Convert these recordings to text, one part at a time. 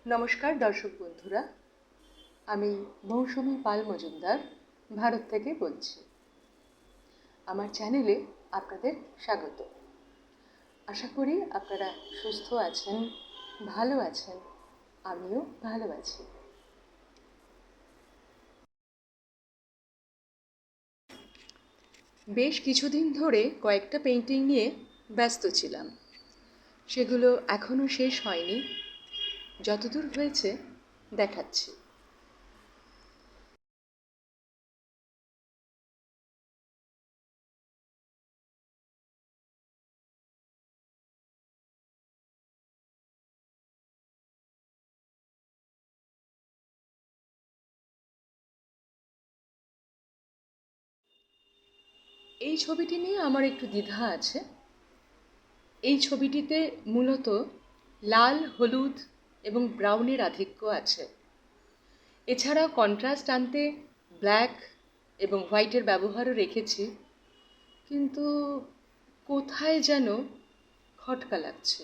নমস্কার দর্শক বন্ধুরা, আমি মৌসুমী পাল মজুমদার ভারত থেকে বলছি। আমার চ্যানেলে আপনাদের স্বাগত। আশা করি আপনারা সুস্থ আছেন, ভালো আছেন। আমিও ভালো আছি। বেশ কিছুদিন ধরে কয়েকটা পেন্টিং নিয়ে ব্যস্ত ছিলাম। সেগুলো এখনও শেষ হয়নি, যতদূর হয়েছে দেখাচ্ছি। এই ছবিটি নিয়ে আমার একটু দ্বিধা আছে। এই ছবিটিতে মূলত লাল, হলুদ এবং ব্রাউনের আধিক্য আছে। এছাড়া কন্ট্রাস্ট আনতে ব্ল্যাক এবং হোয়াইটের ব্যবহারও রেখেছি, কিন্তু কোথায় যেন খটকা লাগছে।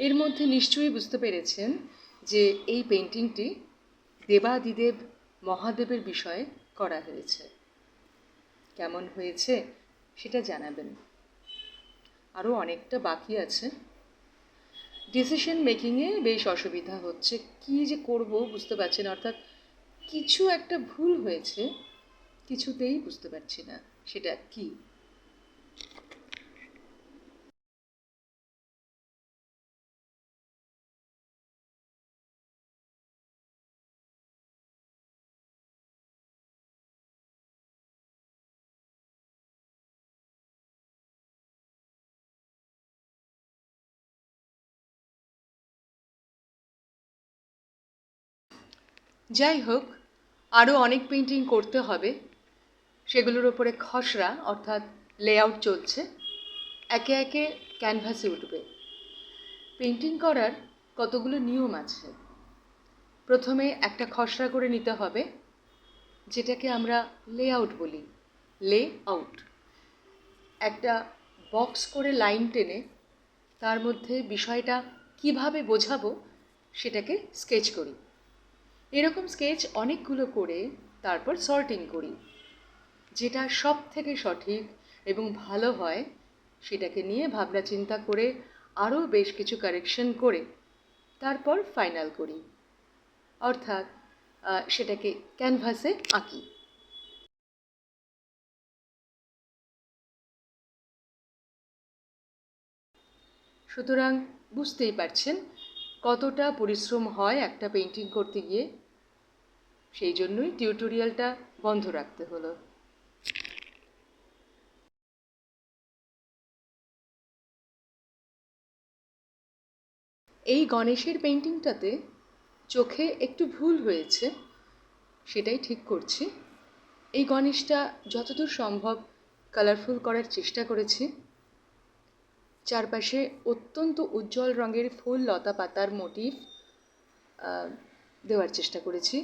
এর মধ্যে নিশ্চয়ই বুঝতে পেরেছেন যে এই পেন্টিংটি দেবাদিদেব মহাদেবের বিষয়ে করা হয়েছে। কেমন হয়েছে সেটা জানাবেন। আরও অনেকটা বাকি আছে। ডিসিশন মেকিংয়ে বেশ অসুবিধা হচ্ছে, কী যে করব বুঝতে পারছি না। অর্থাৎ কিছু একটা ভুল হয়েছে, কিছুতেই বুঝতে পারছি না সেটা কি। যাই হোক, আরও অনেক পেন্টিং করতে হবে। সেগুলোর ওপরে খসড়া অর্থাৎ লেআউট চলছে, একে একে ক্যানভাসে উঠবে। পেন্টিং করার কতগুলো নিয়ম আছে। প্রথমে একটা খসড়া করে নিতে হবে, যেটাকে আমরা লেআউট বলি, লে আউট। একটা বক্স করে লাইন টেনে তার মধ্যে বিষয়টা কিভাবে বোঝাবো সেটাকে স্কেচ করি। এরকম স্কেচ অনেকগুলো করে তারপর সর্টিং করি। যেটা সব থেকে সঠিক এবং ভালো হয় সেটাকে নিয়ে ভাবনা চিন্তা করে আরও বেশ কিছু কারেকশন করে তারপর ফাইনাল করি, অর্থাৎ সেটাকে ক্যানভাসে আঁকি। সুতরাং বুঝতেই পারছেন কতটা পরিশ্রম হয় একটা পেন্টিং করতে গিয়ে। সেই জন্যই টিউটোরিয়ালটা বন্ধ রাখতে হলো। এই গণেশের পেন্টিংটাতে চোখে একটু ভুল হয়েছে, সেটাই ঠিক করছি। এই গণেশটা যতদূর সম্ভব কালারফুল করার চেষ্টা করেছি। চারপাশে অত্যন্ত উজ্জ্বল রঙের ফুল, লতা পাতার মোটিভ দেওয়ার চেষ্টা করেছি।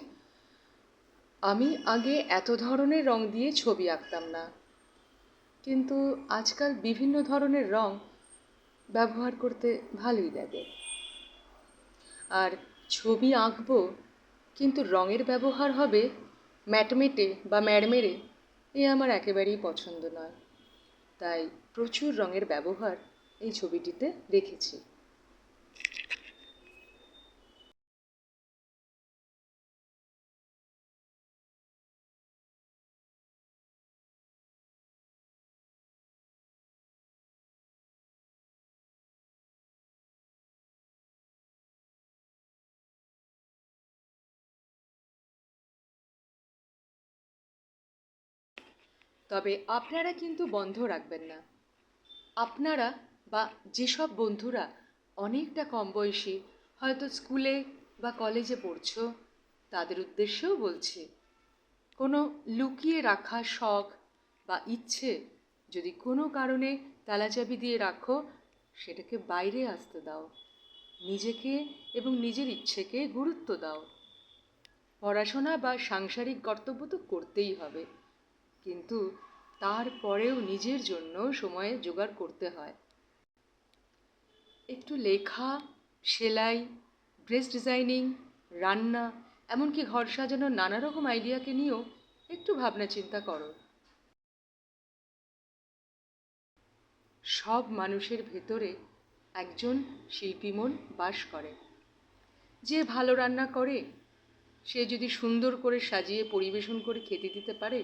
আমি আগে এত ধরনের রং দিয়ে ছবি আঁকতাম না, কিন্তু আজকাল বিভিন্ন ধরনের রং ব্যবহার করতে ভালোই লাগে। আর ছবি আঁকবো কিন্তু রঙের ব্যবহার হবে ম্যাটমেটে বা ম্যাড়মেড়ে, এ আমার একেবারেই পছন্দ নয়। তাই প্রচুর রঙের ব্যবহার এই ছবিটিতে রেখেছি। তবে আপনারা কিন্তু বন্ধ রাখবেন না। আপনারা বা যেসব বন্ধুরা অনেকটা কম বয়সী, হয়তো স্কুলে বা কলেজে পড়ছো, তাদের উদ্দেশ্যেও বলছি, কোনো লুকিয়ে রাখা শখ বা ইচ্ছে যদি কোনো কারণে তালাচাবি দিয়ে রাখো, সেটাকে বাইরে আসতে দাও। নিজেকে এবং নিজের ইচ্ছেকে গুরুত্ব দাও। পড়াশোনা বা সাংসারিক কর্তব্য তো করতেই হবে, কিন্তু তারপরেও নিজের জন্য সময় জোগাড় করতে হয়। একটু লেখা সেলাই, ড্রেস ডিজাইনিং, রান্না, এমনকি ঘর সাজানোর নানা রকম আইডিয়াকে নিয়েও একটু ভাবনা চিন্তা করো। সব মানুষের ভেতরে একজন শিল্পী মন বাস করে। যে ভালো রান্না করে সে যদি সুন্দর করে সাজিয়ে পরিবেশন করে খেতে দিতে পারে,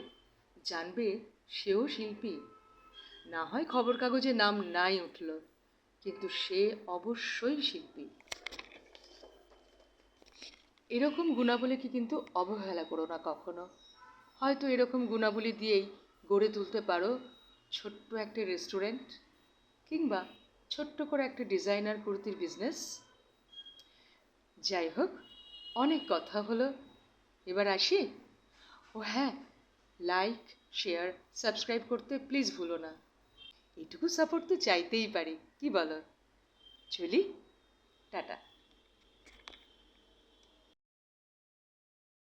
জানবে সেও শিল্পী। না হয় খবর কাগজে নাম নাই উঠল, কিন্তু সে অবশ্যই শিল্পী। এরকম গুণাবলীকে কিন্তু অবহেলা করো না কখনো। হয়তো এরকম গুণাবলী দিয়েই গড়ে তুলতে পারো ছোট্ট একটা রেস্টুরেন্ট, কিংবা ছোট্ট করে একটা ডিজাইনার কুর্তির বিজনেস। যাই হোক, অনেক কথা হলো, এবার আসি। ও হ্যাঁ, লাইক, শেয়ার, সাবস্ক্রাইব করতে প্লিজ ভুলো না। এটুকু সাপোর্ট তো চাইতেই পারি, কি বলো? চলি।